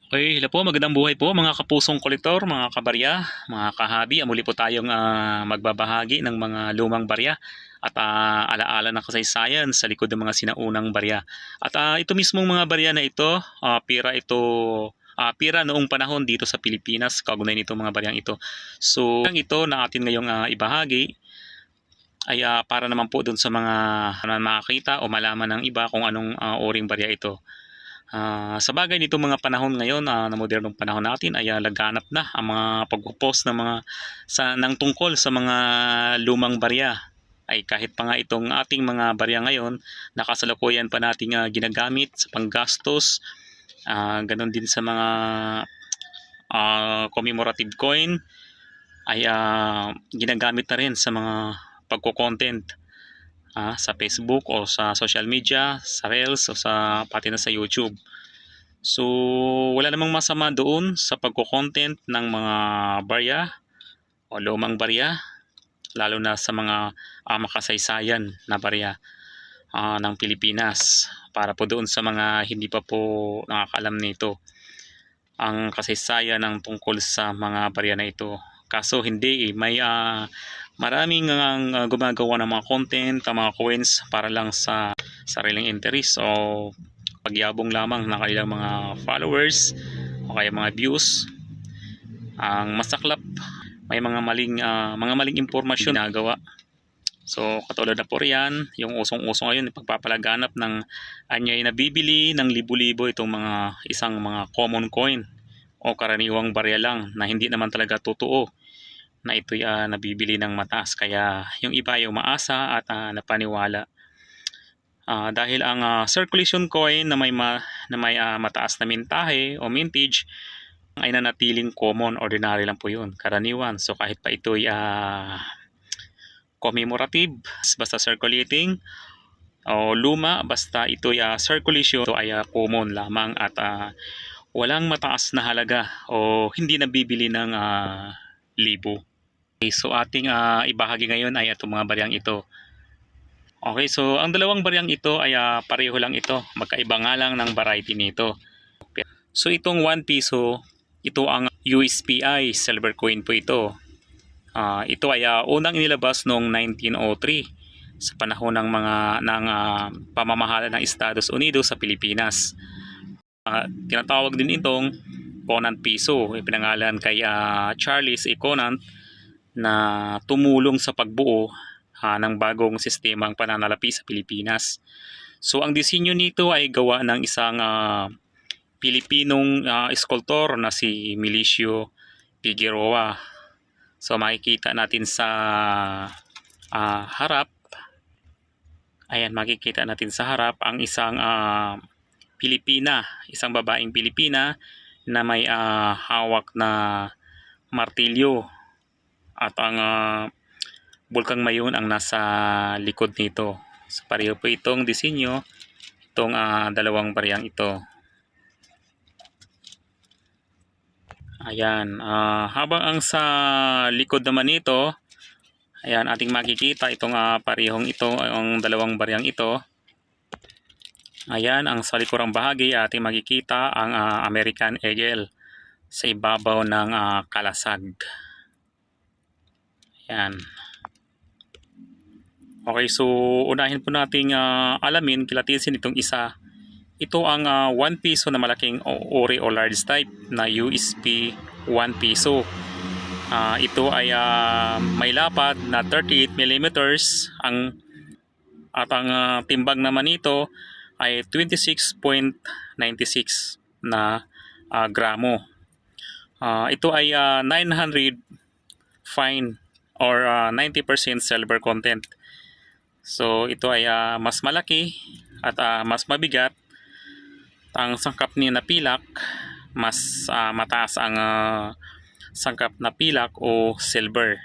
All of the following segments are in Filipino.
Okay, hello po, magandang buhay po mga kapusong kolektor, mga kabarya, mga kahabi. Muli po tayong magbabahagi ng mga lumang barya at alaala ng kasaysayan sa likod ng mga sinaunang barya. At ito mismong mga barya na ito, pira noong panahon dito sa Pilipinas, kaugnay nito mga baryang ito. So, ang ito na atin ngayong ibahagi ay para naman po dun sa mga makakita o malaman ng iba kung anong oring barya ito. Sa bagay nito mga panahon ngayon na modernong panahon natin ay laganap na ang mga pagpo-post ng mga ng tungkol sa mga lumang barya ay kahit pa nga itong ating mga barya ngayon nakasalukuyan pa nating ginagamit sa panggastos, ganon din sa mga commemorative coin ay ginagamit na rin sa mga pagko-content sa Facebook o sa social media, sa Reels o pati na sa YouTube. So, wala namang masama doon sa pagko-content ng mga barya o lumang barya, lalo na sa mga makasaysayan na barya ng Pilipinas. Para po doon sa mga hindi pa po nakakalam nito ang kasaysayan ng tungkol sa mga barya na ito. Kaso hindi may maraming gumagawa ng mga content, mga coins para lang sa sariling interest o pagyabong lamang ng kanilang mga followers o kaya mga views. Ang masaklap, may mga maling impormasyon ginagawa. So katulad na po riyan, yung usong-uso ngayon pagpapalaganap ng anyay na bibili ng libo-libo itong isang mga common coin o karaniwang barya lang na hindi naman talaga totoo na ito'y nabibili ng mataas, kaya yung iba yung maasa at napaniwala. Dahil ang circulation coin na may mataas na mintahe o mintage ay nanatiling common, ordinary lang po yun, karaniwan. So kahit pa ito'y commemorative, basta circulating, o luma, basta ito'y circulation, ito ay common lamang at walang mataas na halaga o hindi nabibili ng libo. Okay, so ating ibahagi ngayon ay itong mga baryang ito. Okay, so ang dalawang baryang ito ay pareho lang ito. Magkaiba nga lang ng variety nito. So itong 1 piso, ito ang USPI silver coin po ito. Ito ay unang inilabas noong 1903 sa panahon ng pamamahala ng Estados Unidos sa Pilipinas. Tinatawag din itong Conant Piso, ipinangalan kay Charles A. Conant na tumulong sa pagbuo ng bagong sistemang pananalapi sa Pilipinas. So ang disenyo nito ay gawa ng isang Pilipinong eskultor na si Milicio Figueroa. So makikita natin sa harap, ayan, makikita natin sa harap ang isang Pilipina, isang babaeng Pilipina na may hawak na martilyo. At ang bulkang mayon ang nasa likod nito. So pareho po itong disenyo, itong dalawang baryang ito. Ayan, habang ang sa likod naman nito, ayan, ating makikita itong parehong ito, ang dalawang baryang ito. Ayan, ang sa likurang bahagi ating makikita ang American Eagle sa ibabaw ng kalasag. Ayan. Okay, so unahin po nating alamin, kilatisin itong isa. Ito ang 1 piso na malaking uri o large type na USP 1 piso. Ito ay may lapad na 38 mm at ang timbang naman nito ay 26.96 na gramo. Ito ay 900 fine or 90% silver content. So ito ay mas malaki at mas mabigat. Ang sangkap niya na pilak, mas mataas ang sangkap na pilak o silver.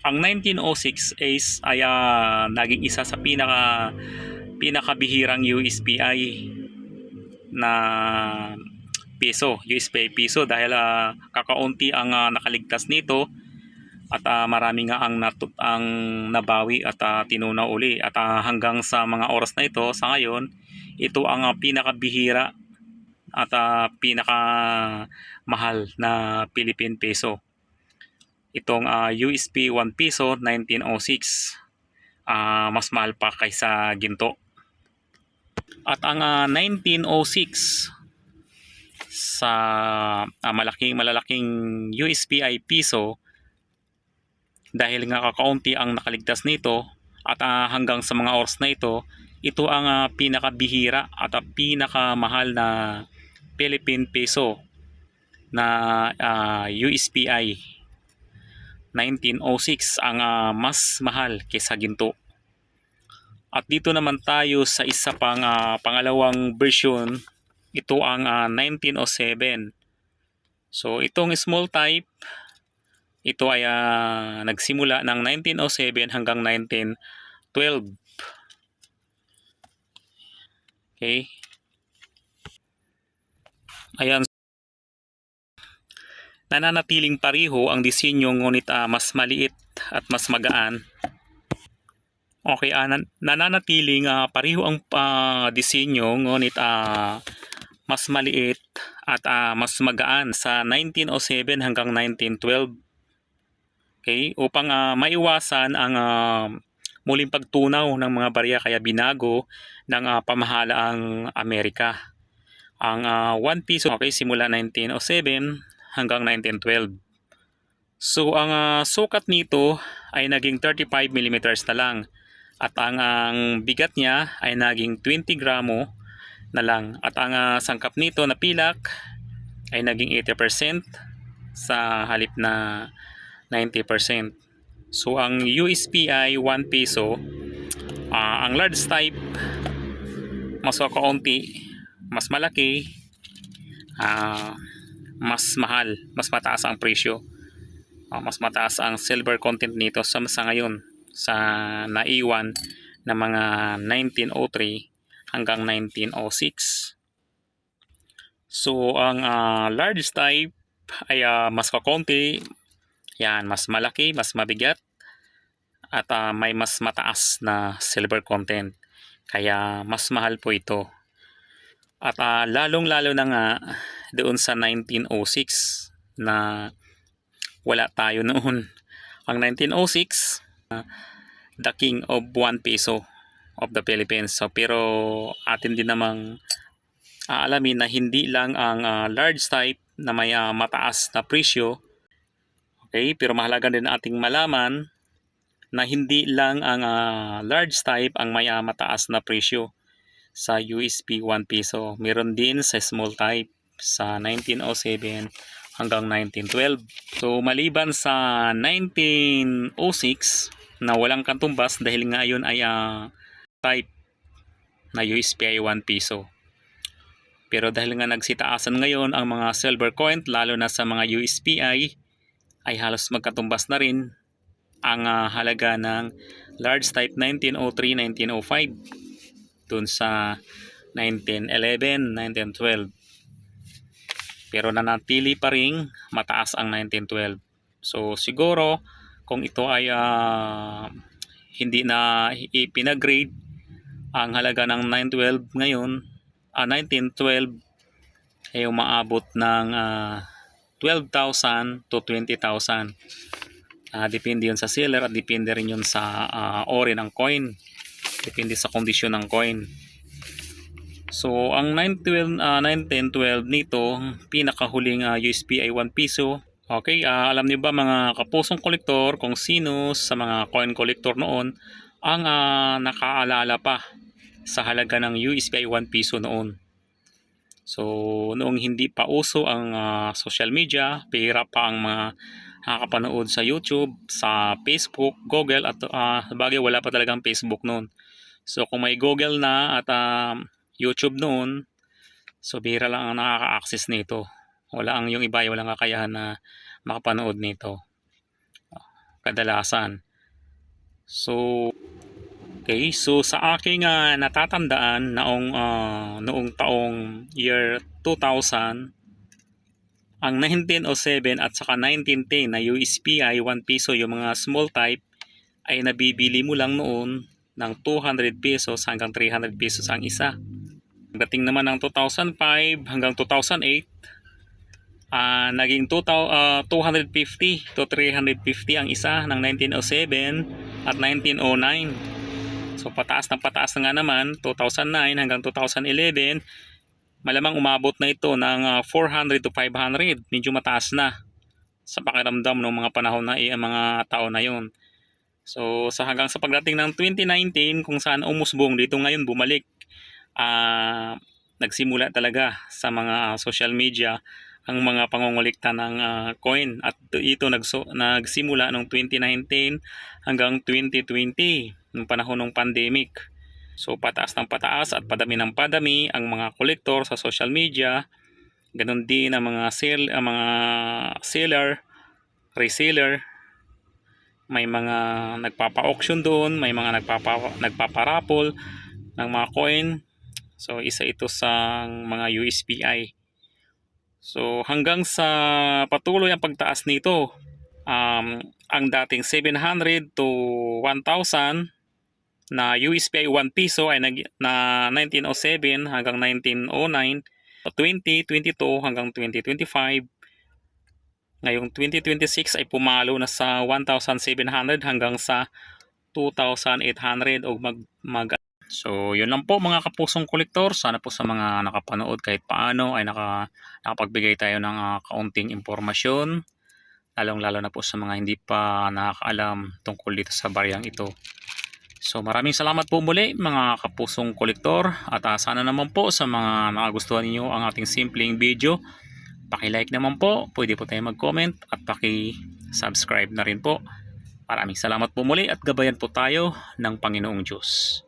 Ang 1906 Ace ay naging isa sa pinakabihirang USPI na USPI piso dahil kakaunti ang nakaligtas nito at marami nga ang nabawi at tinunaw uli at hanggang sa mga oras na ito sa ngayon, ito ang pinakabihira at pinaka mahal na Philippine peso. Itong USP 1 piso 1906, mas mahal pa kaysa ginto. At ang 1906 sa malalaking USPI piso, dahil nga kakaunti ang nakaligtas nito at hanggang sa mga oras na ito, ito ang pinakabihira at pinakamahal na Philippine peso na USPI 1906, ang mas mahal kaysa ginto. At dito naman tayo sa isa pang pangalawang version. Ito ang 1907. So itong small type, ito ay nagsimula ng 1907 hanggang 1912. Okay. Ayan. Nananatiling pareho ang disenyo, ngunit mas maliit at mas magaan. Okay, nananatiling pareho ang disenyo, ngunit mas maliit at mas magaan sa 1907 hanggang 1912. Okay, upang maiwasan ang muling pagtunaw ng mga barya, kaya binago ng pamahalaang Amerika ang 1 piso, okay, simula 1907 hanggang 1912. So ang sukat nito ay naging 35 mm na lang, at ang bigat niya ay naging 20 gramo na lang, at ang sangkap nito na pilak ay naging 80% sa halip na 90%. So ang USPI 1 piso, ang large type mas kakaunti, mas malaki, mas mahal, mas mataas ang presyo, mas mataas ang silver content nito sa ngayon, sa naiwan na mga 1903 hanggang 1906. So ang large type ay mas kakaunti, yan, mas malaki, mas mabigat, at may mas mataas na silver content, kaya mas mahal po ito. At lalong-lalo na nga doon sa 1906 na wala tayo noon. Ang 1906, the king of 1 peso of the Philippines. So, pero atin din namang alamin na hindi lang ang large type na may mataas na presyo. Okay, pero mahalaga din ating malaman na hindi lang ang large type ang may mataas na presyo sa USP 1 piso. Meron din sa small type sa 1907 hanggang 1912. So maliban sa 1906 na walang katumbas, dahil ngayon ay type na USPI 1 piso. Pero dahil nga nagsitaasan ngayon ang mga silver coin, lalo na sa mga USPI, ay halos magkatumbas na rin ang halaga ng large type 1903, 1905 dun sa 1911, 1912. Pero nanatili pa ring mataas ang 1912. So siguro kung ito ay hindi na ipinagrade, ang halaga ng 912 ngayon, 1912 ay umaabot ng 12,000 to 20,000. Depende yun sa seller at depende rin yun sa ori ng coin. Depende sa kondisyon ng coin. So ang 1912 nito, pinakahuling USPI 1 piso. Okay, alam niyo ba mga kapusong kolektor kung sino sa mga coin collector noon ang nakaalala pa sa halaga ng USPI 1 piso noon? So noong hindi pa uso ang social media, pihira pa ang mga nakakapanood sa YouTube, sa Facebook, Google, at bagay wala pa talagang Facebook noon. So kung may Google na at YouTube noon, so bihira lang ang nakaka-access nito. Wala ang yung iba ay walang kakayahan na makapanood nito kadalasan. So okay, so sa aking natatandaan noong taong year 2000, ang 1907 at saka 1910 na USPI 1 piso, yung mga small type, ay nabibili mo lang noon ng 200 pesos hanggang 300 pesos ang isa. Dating naman ng 2005 hanggang 2008, naging 250 to 350 ang isa ng 1907 at 1909. So pataas na nga naman, 2009 hanggang 2011, malamang umabot na ito ng 400 to 500. Medyo mataas na sa pakiramdam ng mga panahon na mga taon na yon. So hanggang sa pagdating ng 2019, kung saan umusbong dito ngayon bumalik, nagsimula talaga sa mga social media ang mga pangungulikta ng coin, at ito nagsimula noong 2019 hanggang 2020 ng panahon ng pandemic. So pataas ng pataas at padami ng padami ang mga kolektor sa social media. Ganon din ang mga seller, reseller. May mga nagpapa-auction doon, may mga nagpaparapol ng mga coin. So isa ito sa mga USPI. So hanggang sa patuloy ang pagtaas nito, ang dating 700 to 1,000 na USPI 1 piso ay na 1907 hanggang 1909, 2022 hanggang 2025. Ngayong 2026 ay pumalo na sa 1,700 hanggang sa 2,800 o So yun lang po mga kapusong kolektor. Sana po sa mga nakapanood kahit paano ay nakapagbigay tayo ng kaunting impormasyon, lalong-lalo na po sa mga hindi pa nakakaalam tungkol dito sa bariyang ito. So maraming salamat po muli mga kapusong kolektor, at sana naman po sa mga nakagustuhan ninyo ang ating simpleng video, paki-like naman po, pwede po tayo mag-comment at paki-subscribe na rin po. Maraming salamat po muli at gabayan po tayo ng Panginoong Diyos.